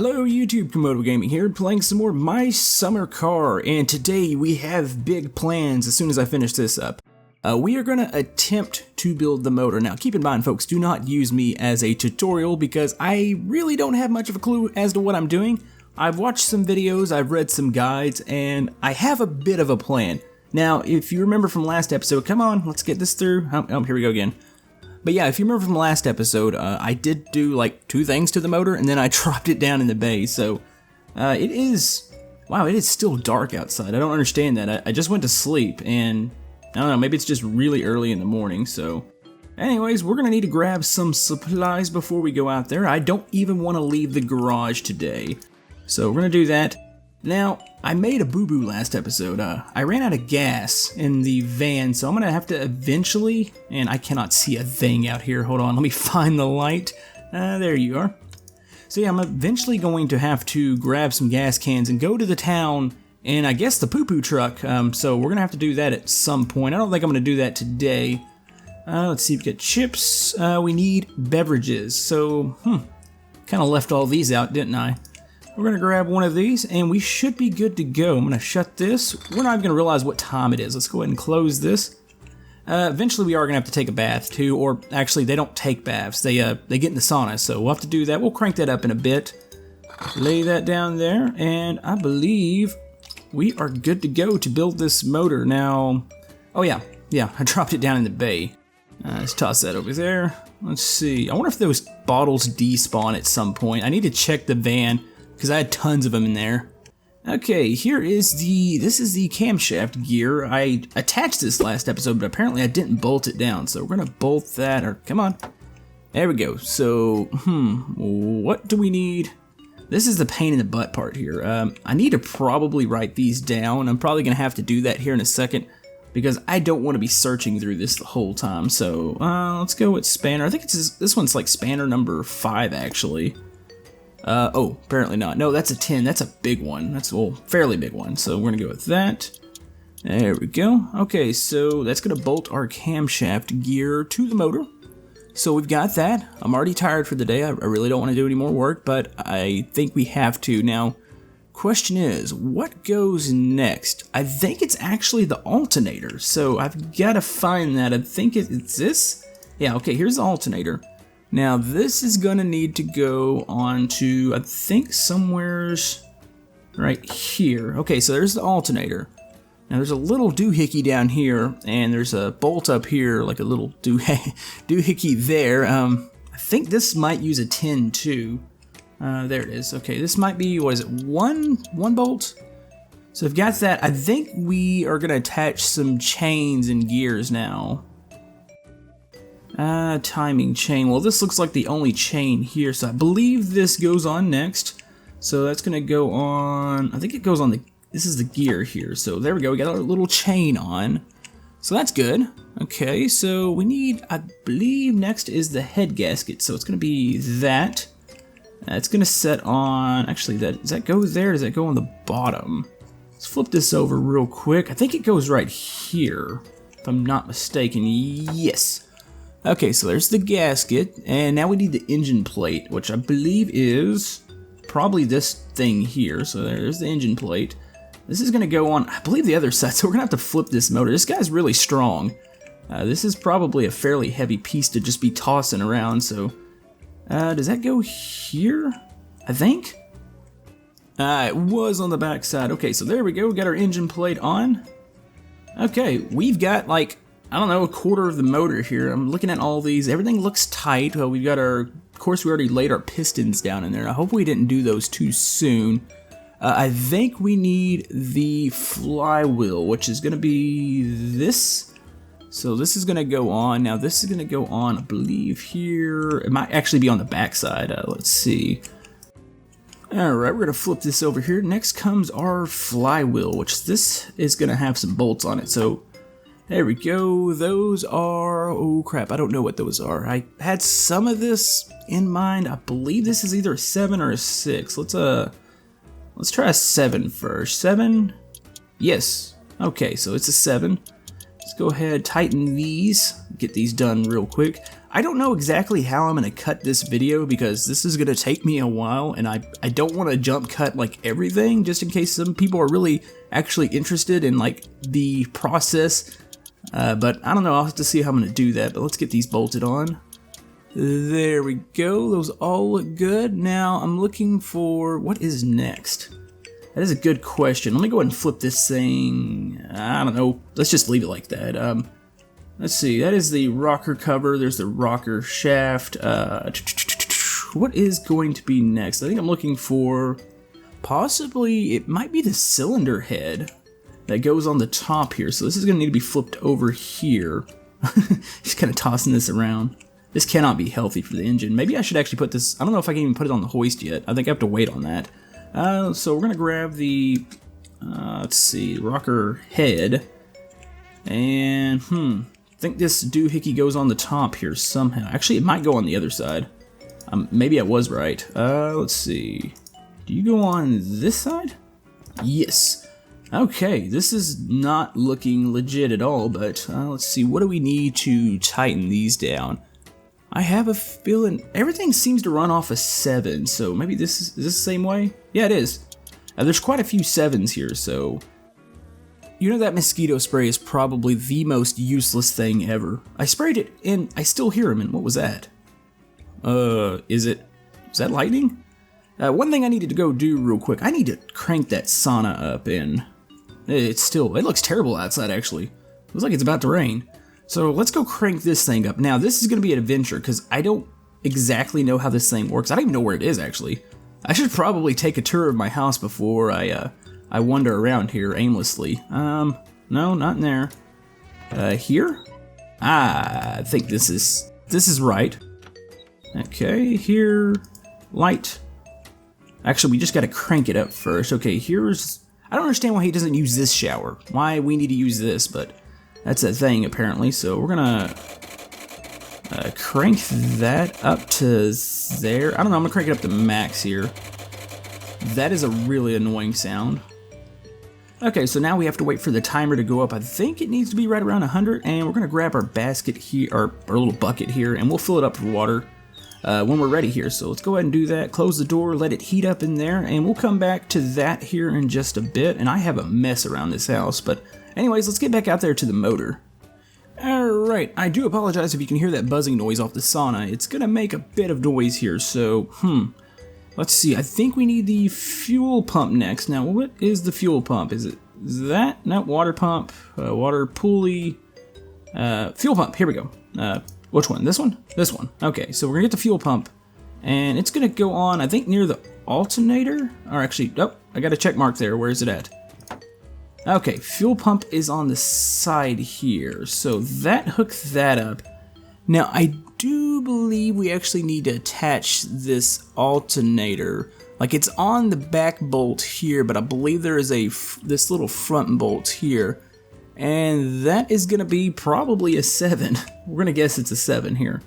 Hello YouTube, Camodo Gaming here, playing some more My Summer Car, and today we have big plans as soon as I finish this up. We are going to attempt to build the motor. Now keep in mind folks, do not use me as a tutorial because I really don't have much of a clue as to what I'm doing. I've watched some videos, I've read some guides, and I have a bit of a plan. Now if you remember from last episode, come on, let's get this through. Oh, here we go again. But yeah, if you remember from last episode, I did do like 2 things to the motor and then I dropped it down in the bay. So it is still dark outside. I don't understand that. I just went to sleep and I don't know, maybe it's just really early in the morning. So anyways, we're gonna need to grab some supplies before we go out there. I don't even want to leave the garage today. So we're gonna do that. Now, I made a boo-boo last episode. I ran out of gas in the van, so I'm gonna have to eventually, and I cannot see a thing out here. Hold on, let me find the light. There you are. So yeah, I'm eventually going to have to grab some gas cans and go to the town, and I guess the poo-poo truck. So we're gonna have to do that at some point. I don't think I'm gonna do that today. Let's see, we've got chips. We need beverages. So, kind of left all these out, didn't I? We're going to grab one of these and we should be good to go. I'm going to shut this. We're not even going to realize what time it is. Let's go ahead and close this. Eventually we are going to have to take a bath too, or actually they don't take baths. They get in the sauna, so we'll have to do that. We'll crank that up in a bit. Lay that down there and I believe we are good to go to build this motor. Now, oh yeah, I dropped it down in the bay. Let's toss that over there. Let's see. I wonder if those bottles despawn at some point. I need to check the van, because I had tons of them in there. Okay, this is the camshaft gear. I attached this last episode, but apparently I didn't bolt it down. So we're gonna bolt that, or come on. There we go. So, what do we need? This is the pain in the butt part here. I need to probably write these down. I'm probably gonna have to do that here in a second, because I don't want to be searching through this the whole time. So, let's go with spanner. I think this one's like spanner number 5 actually. Oh, apparently not. No, that's a 10. That's a big one. That's a fairly big one. So we're going to go with that. There we go. Okay, so that's going to bolt our camshaft gear to the motor. So we've got that. I'm already tired for the day. I really don't want to do any more work, but I think we have to. Now, question is, what goes next? I think it's actually the alternator. So I've got to find that. I think it's this. Yeah, okay, here's the alternator. Now this is gonna need to go on to, I think somewhere's right here. Okay, so there's the alternator. Now there's a little doohickey down here, and there's a bolt up here, like a little doohickey there. I think this might use a 10 too. There it is. Okay, this might be, what is it, one bolt? So I've got that. I think we are gonna attach some chains and gears now. Timing chain. Well, this looks like the only chain here, so I believe this goes on next. So that's gonna go on, I think it goes on this is the gear here. So there we go, we got our little chain on. So that's good. Okay, so we need, I believe next is the head gasket. So it's gonna be that. It's gonna set on, actually does that go there? Does that go on the bottom? Let's flip this over real quick. I think it goes right here, if I'm not mistaken. Yes. Okay, so there's the gasket, and now we need the engine plate, which I believe is probably this thing here. So there's the engine plate. This is going to go on, I believe, the other side, so we're going to have to flip this motor. This guy's really strong. This is probably a fairly heavy piece to just be tossing around, so does that go here, I think? It was on the back side. Okay, so there we go. We got our engine plate on. Okay, we've got like, I don't know, a quarter of the motor here. I'm looking at all these. Everything looks tight. Well, we've got our, of course, we already laid our pistons down in there. I hope we didn't do those too soon. I think we need the flywheel, which is going to be this. So this is going to go on. Now this is going to go on, I believe, here. It might actually be on the back side. Let's see. Alright, we're going to flip this over here. Next comes our flywheel, which this is going to have some bolts on it. So there we go. Those are, oh crap, I don't know what those are. I had some of this in mind. I believe this is either a 7 or a 6. Let's try a 7 first. 7? Yes. Okay, so it's a 7. Let's go ahead, tighten these, get these done real quick. I don't know exactly how I'm going to cut this video because this is going to take me a while, and I don't want to jump cut like everything just in case some people are really actually interested in like the process. But I don't know, I'll have to see how I'm going to do that, but let's get these bolted on. There we go, those all look good. Now I'm looking for, what is next? That is a good question. Let me go ahead and flip this thing. I don't know, let's just leave it like that. Let's see, that is the rocker cover, there's the rocker shaft. What is going to be next? I think I'm looking for, possibly, it might be the cylinder head that goes on the top here. So this is going to need to be flipped over here. Just kind of tossing this around. This cannot be healthy for the engine. Maybe I should actually put this, I don't know if I can even put it on the hoist yet. I think I have to wait on that. So we're going to grab the, let's see, rocker head. And, I think this doohickey goes on the top here somehow. Actually, it might go on the other side. Maybe I was right. Let's see. Do you go on this side? Yes. Okay, this is not looking legit at all, but let's see. What do we need to tighten these down? I have a feeling everything seems to run off a 7, so maybe this is this the same way? Yeah, it is. There's quite a few 7s here, so... You know that mosquito spray is probably the most useless thing ever. I sprayed it, and I still hear them, and what was that? Is that lightning? One thing I needed to go do real quick, I need to crank that sauna up, and it looks terrible outside, actually. Looks like it's about to rain. So let's go crank this thing up. Now, this is going to be an adventure, because I don't exactly know how this thing works. I don't even know where it is, actually. I should probably take a tour of my house before I wander around here aimlessly. No, not in there. Here? I think this is right. Okay, here, light. Actually, we just gotta crank it up first. Okay, I don't understand why he doesn't use this shower. Why we need to use this, but that's a thing apparently. So we're gonna crank that up to there. I don't know, I'm gonna crank it up to max here. That is a really annoying sound. Okay, so now we have to wait for the timer to go up. I think it needs to be right around 100, and we're gonna grab our basket here, our little bucket here, and we'll fill it up with water when we're ready here. So let's go ahead and do that. Close the door, let it heat up in there, and we'll come back to that here in just a bit. And I have a mess around this house, but anyways, let's get back out there to the motor. Alright, I do apologize if you can hear that buzzing noise off the sauna. It's gonna make a bit of noise here, so, let's see, I think we need the fuel pump next. Now, what is the fuel pump? Is that? No, water pump, water pulley, fuel pump, here we go. Which one? This one? This one. Okay, so we're gonna get the fuel pump, and it's gonna go on, I think, near the alternator? Or actually, oh, I got a check mark there. Where is it at? Okay, fuel pump is on the side here, so that hooks that up. Now, I do believe we actually need to attach this alternator. Like, it's on the back bolt here, but I believe there is this little front bolt here. And that is going to be probably a 7. We're going to guess it's a 7 here.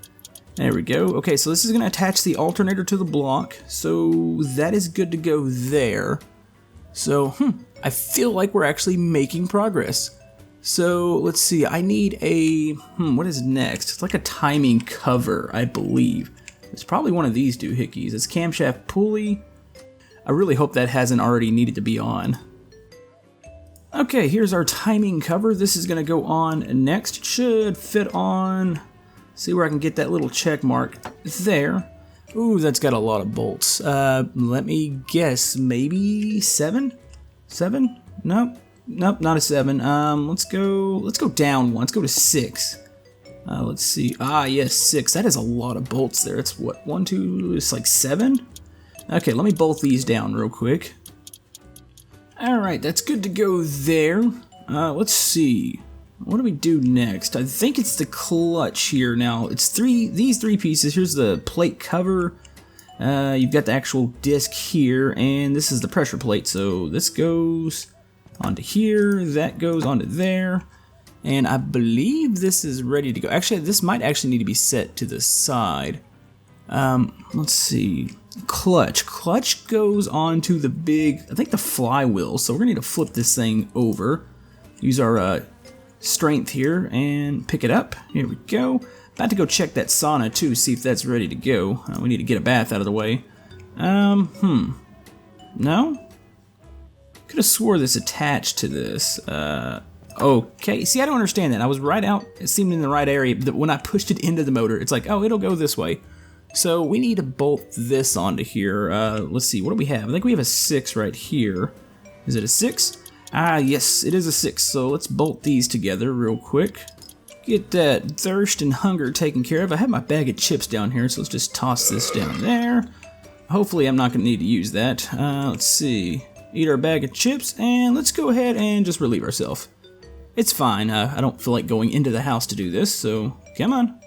There we go. Okay, so this is going to attach the alternator to the block. So that is good to go there. So, I feel like we're actually making progress. So, let's see, I need a, what is next? It's like a timing cover, I believe. It's probably one of these doohickeys. It's camshaft pulley. I really hope that hasn't already needed to be on. Okay, here's our timing cover. This is gonna go on next. It should fit on, see where I can get that little check mark there. Ooh, that's got a lot of bolts. Let me guess, maybe 7? 7? Nope. Nope, not a 7. Let's go down one. Let's go to 6. Let's see. Ah, yes, 6. That is a lot of bolts there. It's what, 1, 2, it's like 7? Okay, let me bolt these down real quick. Alright, that's good to go there. Let's see. What do we do next? I think it's the clutch here. Now, it's these three pieces. Here's the plate cover. You've got the actual disc here, and this is the pressure plate. So this goes onto here, that goes onto there, and I believe this is ready to go. Actually, this might actually need to be set to the side. Let's see. Clutch. Clutch goes onto the big, I think the flywheel, so we're gonna need to flip this thing over. Use our strength here and pick it up. Here we go. About to go check that sauna too, see if that's ready to go. We need to get a bath out of the way. No? Could have swore this attached to this. Okay. See, I don't understand that. I was right out, it seemed in the right area, but when I pushed it into the motor, it's like, oh, it'll go this way. So we need to bolt this onto here. Let's see, what do we have? I think we have a 6 right here. Is it a 6? Ah, yes, it is a 6. So let's bolt these together real quick. Get that thirst and hunger taken care of. I have my bag of chips down here, so let's just toss this down there. Hopefully I'm not going to need to use that. Let's see. Eat our bag of chips, and let's go ahead and just relieve ourselves. It's fine. I don't feel like going into the house to do this, so come on.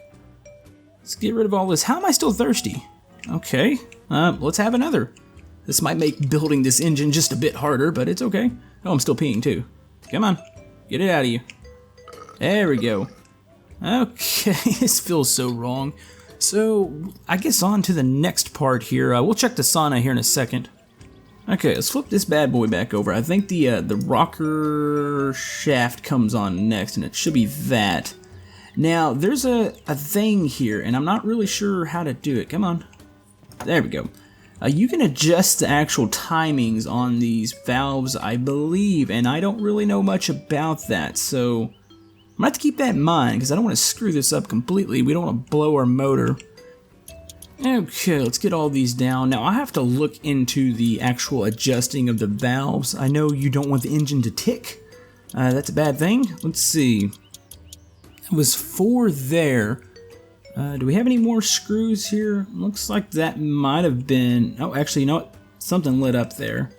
Let's get rid of all this. How am I still thirsty? Okay, let's have another. This might make building this engine just a bit harder, but it's okay. Oh, I'm still peeing too. Come on, get it out of you. There we go. Okay, this feels so wrong. So, I guess on to the next part here. We'll check the sauna here in a second. Okay, let's flip this bad boy back over. I think the rocker shaft comes on next, and it should be that. Now, there's a thing here, and I'm not really sure how to do it. Come on. There we go. You can adjust the actual timings on these valves, I believe, and I don't really know much about that, so I'm gonna have to keep that in mind, because I don't want to screw this up completely. We don't want to blow our motor. Okay, let's get all these down. Now, I have to look into the actual adjusting of the valves. I know you don't want the engine to tick. That's a bad thing. Let's see. It was 4 there. Do we have any more screws here? Looks like that might have been... Oh, actually, you know what? Something lit up there.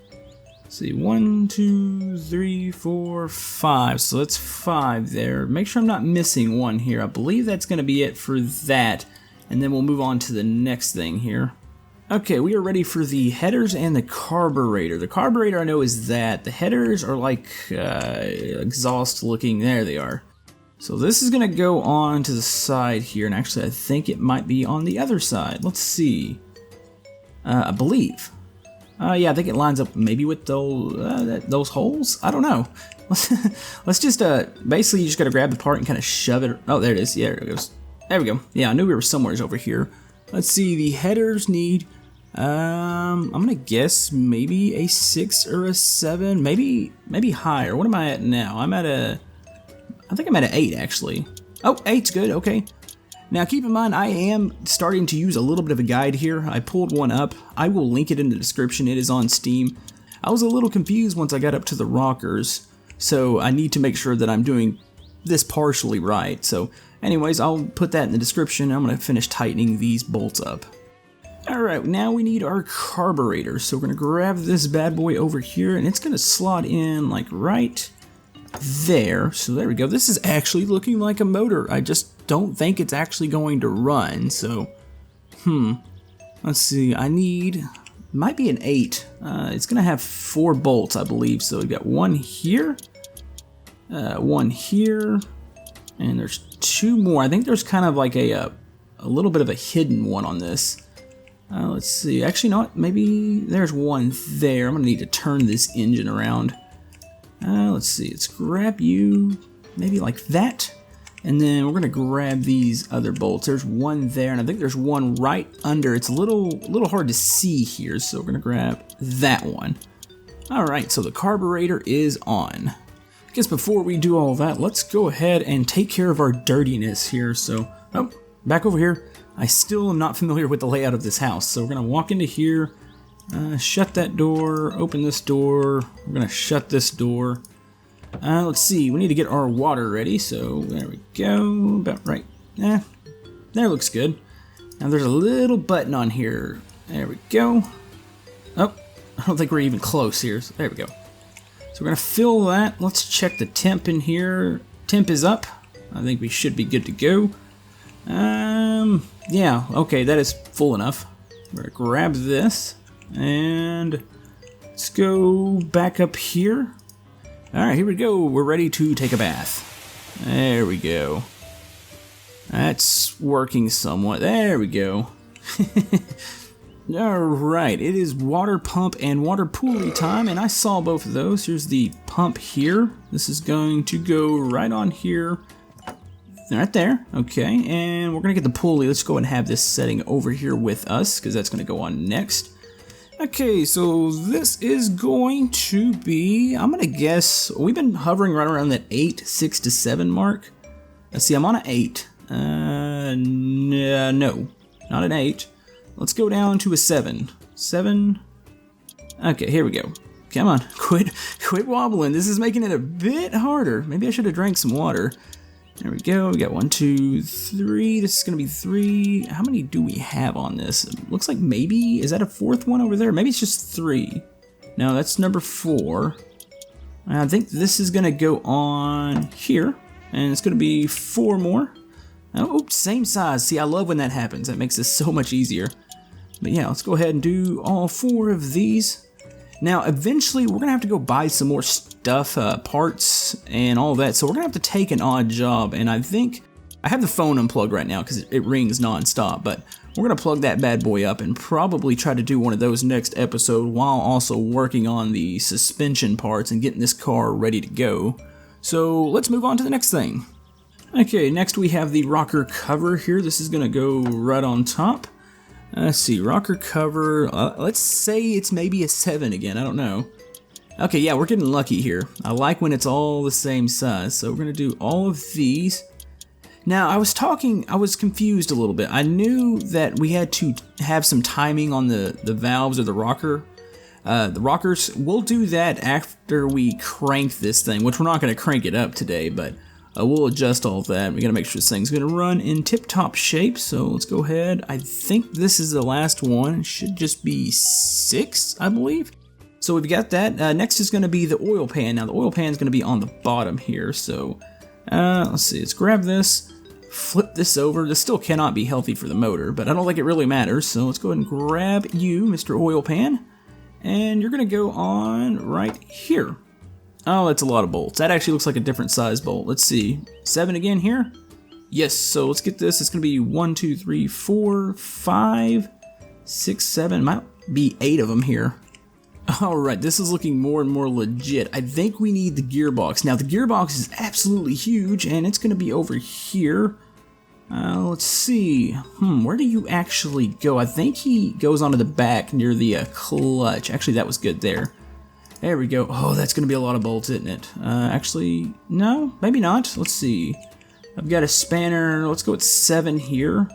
Let's see, 1, 2, 3, 4, 5. So that's 5 there. Make sure I'm not missing one here. I believe that's going to be it for that. And then we'll move on to the next thing here. Okay, we are ready for the headers and the carburetor. The carburetor I know is that. The headers are like exhaust looking. There they are. So this is going to go on to the side here, and actually I think it might be on the other side. Let's see. I believe. Yeah, I think it lines up maybe with those holes. I don't know. Let's just basically you just got to grab the part and kind of shove it. Oh, there it is. Yeah, there it goes. There we go. Yeah, I knew we were somewhere over here. Let's see. The headers need. I'm gonna guess maybe a 6 or a 7, maybe higher. What am I at now? I think I'm at an 8 actually. Oh, 8's good, okay. Now keep in mind I am starting to use a little bit of a guide here. I pulled one up. I will link it in the description. It is on Steam. I was a little confused once I got up to the rockers, so I need to make sure that I'm doing this partially right. So anyways, I'll put that in the description. I'm going to finish tightening these bolts up. Alright, now we need our carburetor. So we're going to grab this bad boy over here, and it's going to slot in like right there. So there we go. This is actually looking like a motor. I just don't think it's actually going to run. So, let's see. I need, might be an 8. It's going to have 4 bolts, I believe. So we've got one here, one here, and there's 2 more. I think there's kind of like a little bit of a hidden one on this. Let's see. Actually, no, maybe there's one there. I'm going to need to turn this engine around. Let's see, let's grab you, maybe like that, and then we're going to grab these other bolts. There's one there, and I think there's one right under. It's a little hard to see here, so we're going to grab that one. Alright, so the carburetor is on. I guess before we do all that, let's go ahead and take care of our dirtiness here. So, oh, back over here. I still am not familiar with the layout of this house, so we're going to walk into here. Shut that door, open this door, we're gonna shut this door. Let's see, we need to get our water ready, so there we go, about right. There looks good. Now there's a little button on here, there we go. Oh, I don't think we're even close here, so there we go. So we're gonna fill that. Let's check the temp in here. Temp is up. I think we should be good to go. Yeah, okay, that is full enough. We're gonna grab this. And let's go back up here. Alright, here we go. We're ready to take a bath. There we go. That's working somewhat. There we go. Alright, it is water pump and water pulley time, and I saw both of those. Here's the pump here. This is going to go right on here. Right there. Okay, and we're going to get the pulley. Let's go and have this setting over here with us, because that's going to go on next. Okay, so this is going to be, I'm going to guess, we've been hovering right around that 8, 6 to 7 mark. Let's see, I'm on an 8. No, not an 8. Let's go down to a 7. 7. Okay, here we go. Come on, quit wobbling. This is making it a bit harder. Maybe I should have drank some water. There we go. We got 1, 2, 3. This is going to be 3. How many do we have on this? It looks like maybe, is that a 4th one over there? Maybe it's just 3. No, that's number 4. I think this is going to go on here. And it's going to be 4 more. Oh, oops, same size. See, I love when that happens. That makes this so much easier. But yeah, let's go ahead and do all 4 of these. Now, eventually, we're going to have to go buy some more stuff, parts, and all that. So we're going to have to take an odd job. And I think, I have the phone unplugged right now because it rings nonstop. But we're going to plug that bad boy up and probably try to do one of those next episode while also working on the suspension parts and getting this car ready to go. So let's move on to the next thing. Okay, next we have the rocker cover here. This is going to go right on top. Let's see, rocker cover, let's say it's maybe a 7 again, I don't know. Okay, yeah, we're getting lucky here. I like when it's all the same size, so we're going to do all of these. Now, I was confused a little bit. I knew that we had to have some timing on the valves or the rockers. We'll do that after we crank this thing, which we're not going to crank it up today, but we'll adjust all of that. We got to make sure this thing's going to run in tip-top shape, so let's go ahead. I think this is the last one. It should just be 6, I believe. So we've got that. Next is going to be the oil pan. Now, the oil pan is going to be on the bottom here, so let's see. Let's grab this, flip this over. This still cannot be healthy for the motor, but I don't think it really matters, so let's go ahead and grab you, Mr. Oil Pan, and you're going to go on right here. Oh, that's a lot of bolts. That actually looks like a different size bolt. Let's see. 7 again here? Yes, so let's get this. It's going to be 1, 2, 3, 4, 5, 6, 7. Might be 8 of them here. Alright, this is looking more and more legit. I think we need the gearbox. Now, the gearbox is absolutely huge, and it's going to be over here. Let's see. Where do you actually go? I think he goes onto the back near the clutch. Actually, that was good there. There we go. Oh, that's going to be a lot of bolts, isn't it? Actually, no, maybe not. Let's see. I've got a spanner. Let's go with 7 here.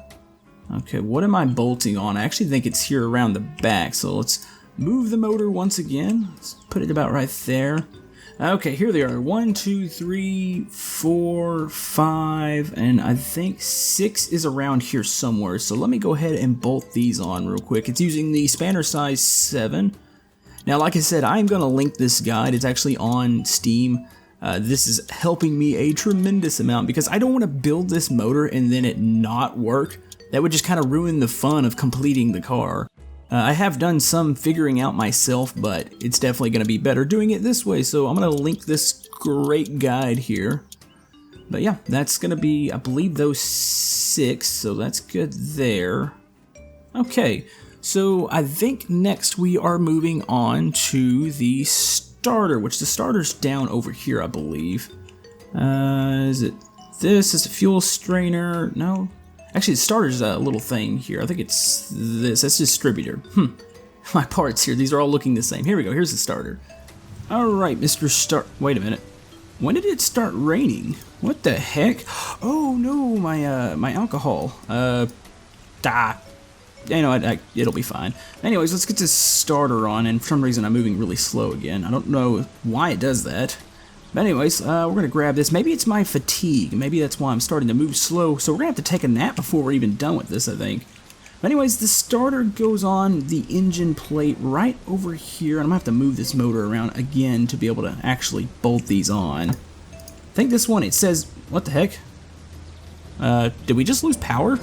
Okay, what am I bolting on? I actually think it's here around the back. So let's move the motor once again. Let's put it about right there. Okay, here they are. 1, 2, 3, 4, 5, and I think 6 is around here somewhere. So let me go ahead and bolt these on real quick. It's using the spanner size 7. Now, like I said, I'm going to link this guide. It's actually on Steam. This is helping me a tremendous amount because I don't want to build this motor and then it not work. That would just kind of ruin the fun of completing the car. I have done some figuring out myself, but it's definitely going to be better doing it this way. So I'm going to link this great guide here. But yeah, that's going to be, I believe, those 6. So that's good there. Okay. So I think next we are moving on to the starter, which the starter's down over here, I believe. Is it this? Is it fuel strainer? No. Actually, the starter's a little thing here. I think it's this. That's distributor. My parts here. These are all looking the same. Here we go. Here's the starter. All right, Mr. Start. Wait a minute. When did it start raining? What the heck? Oh no, my alcohol. You know, it'll be fine. Anyways, let's get this starter on, and for some reason I'm moving really slow again. I don't know why it does that. But anyways, we're going to grab this. Maybe it's my fatigue. Maybe that's why I'm starting to move slow. So we're going to have to take a nap before we're even done with this, I think. But anyways, the starter goes on the engine plate right over here. And I'm going to have to move this motor around again to be able to actually bolt these on. I think this one, it says, what the heck? Did we just lose power?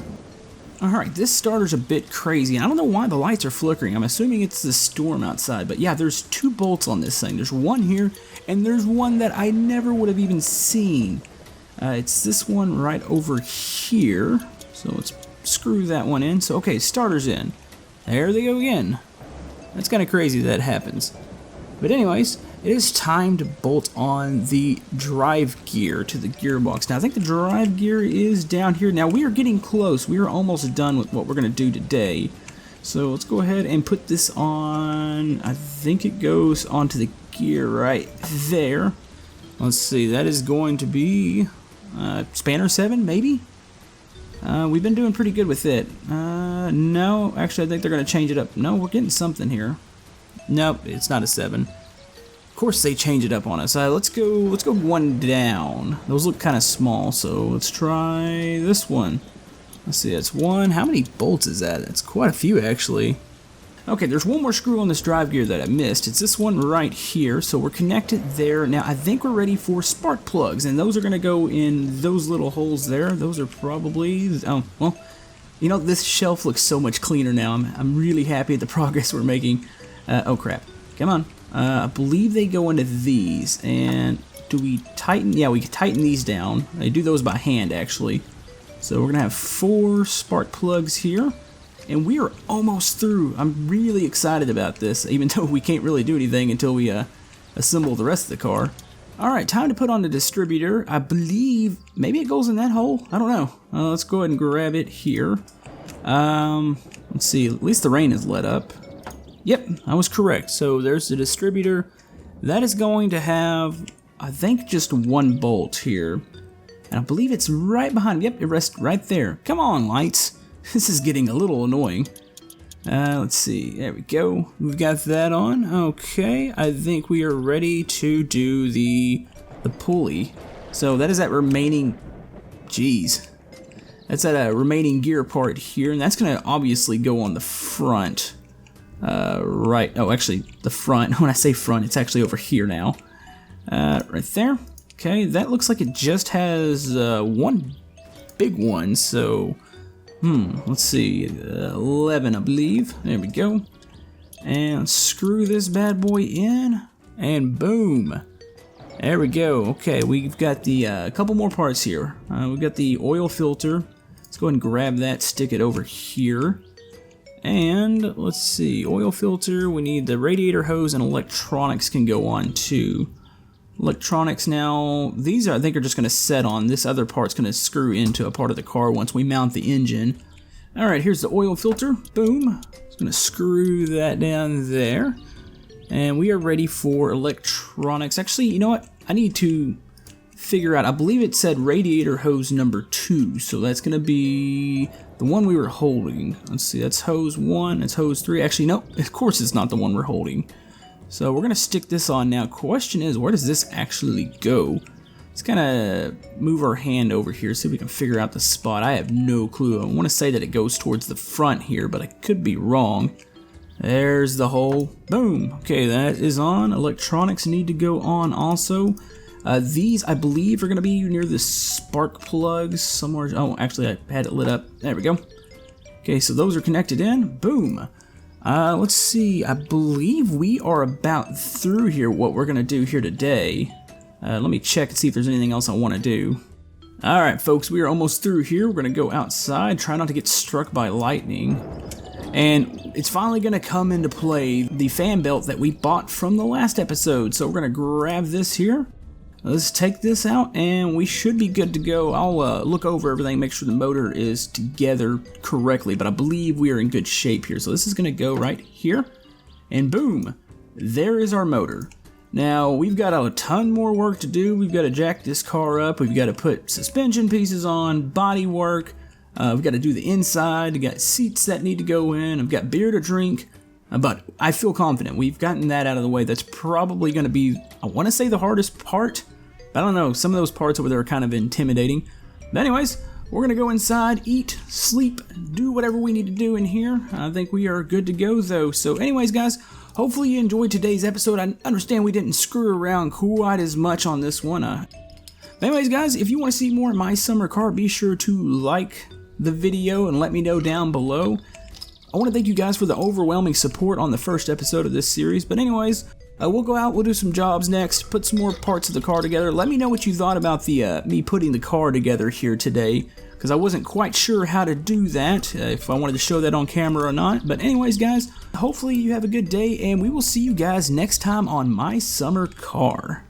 Alright, this starter's a bit crazy, and I don't know why the lights are flickering. I'm assuming it's the storm outside, but yeah, there's 2 bolts on this thing. There's one here, and there's one that I never would have even seen. It's this one right over here, so let's screw that one in. So, okay, starter's in. There they go again. That's kind of crazy that happens. But anyways, it is time to bolt on the drive gear to the gearbox. Now I think the drive gear is down here. Now we are getting close. We are almost done with what we're going to do today. So let's go ahead and put this on. I think it goes onto the gear right there. Let's see, that is going to be spanner 7 maybe? We've been doing pretty good with it. No, actually I think they're going to change it up. No, we're getting something here. Nope, it's not a 7. Of course they change it up on us. Let's go one down. Those look kind of small, so let's try this one. Let's see, that's 1. How many bolts is that? That's quite a few actually. Okay, there's one more screw on this drive gear that I missed. It's this one right here, so we're connected there. Now I think we're ready for spark plugs, and those are going to go in those little holes there. Those are probably, oh, well, you know, this shelf looks so much cleaner now. I'm really happy at the progress we're making. Oh crap, come on. I believe they go into these, and do we tighten? Yeah, we can tighten these down. They do those by hand actually. So we're gonna have 4 spark plugs here, and we are almost through. I'm really excited about this, even though we can't really do anything until we assemble the rest of the car. Alright, time to put on the distributor. I believe maybe it goes in that hole. I don't know. Let's go ahead and grab it here. Let's see, at least the rain is let up. Yep, I was correct. So there's the distributor. That is going to have, I think, just 1 bolt here. And I believe it's right behind. Yep, it rests right there. Come on, lights. This is getting a little annoying. Let's see. There we go. We've got that on. Okay, I think we are ready to do the pulley. So that is that remaining, geez. That's that remaining gear part here, and that's going to obviously go on the front. Right, oh actually the front, when I say front it's actually over here now, right there. Okay, that looks like it just has 1 big one, so let's see, 11 I believe. There we go, and screw this bad boy in, and boom, there we go. Okay, we've got the couple more parts here. We've got the oil filter. Let's go ahead and grab that, stick it over here. And let's see, oil filter, we need the radiator hose, and electronics can go on too. Electronics now, these are, I think, are just going to set on. This other part's going to screw into a part of the car once we mount the engine. Alright, here's the oil filter, boom. Just going to screw that down there. And we are ready for electronics. Actually, you know what, I need to figure out, I believe it said radiator hose number 2, so that's going to be the one we were holding. Let's see, that's hose 1, that's hose 3. Actually, no, of course it's not the one we're holding. So we're going to stick this on now. Question is, where does this actually go? Let's kind of move our hand over here, see if we can figure out the spot. I have no clue. I want to say that it goes towards the front here, but I could be wrong. There's the hole. Boom. Okay, that is on. Electronics need to go on also. These, I believe, are going to be near the spark plugs somewhere. Oh, actually, I had it lit up. There we go. Okay, so those are connected in. Boom. Let's see. I believe we are about through here, what we're going to do here today. Let me check and see if there's anything else I want to do. Alright, folks, we are almost through here. We're going to go outside, try not to get struck by lightning. And it's finally going to come into play, the fan belt that we bought from the last episode. So we're going to grab this here. Let's take this out, and we should be good to go. I'll look over everything, make sure the motor is together correctly, but I believe we are in good shape here. So this is going to go right here, and boom, there is our motor. Now, we've got a ton more work to do. We've got to jack this car up. We've got to put suspension pieces on, body work. We've got to do the inside. We've got seats that need to go in. I've got beer to drink. But I feel confident. We've gotten that out of the way. That's probably going to be, I want to say, the hardest part. But I don't know. Some of those parts over there are kind of intimidating. But anyways, we're going to go inside, eat, sleep, do whatever we need to do in here. I think we are good to go, though. So anyways, guys, hopefully you enjoyed today's episode. I understand we didn't screw around quite as much on this one. Anyways, guys, if you want to see more of my summer car, be sure to like the video and let me know down below. I want to thank you guys for the overwhelming support on the first episode of this series. But anyways, We'll go out, we'll do some jobs next, put some more parts of the car together. Let me know what you thought about the me putting the car together here today, because I wasn't quite sure how to do that, if I wanted to show that on camera or not. But anyways, guys, hopefully you have a good day, and we will see you guys next time on My Summer Car.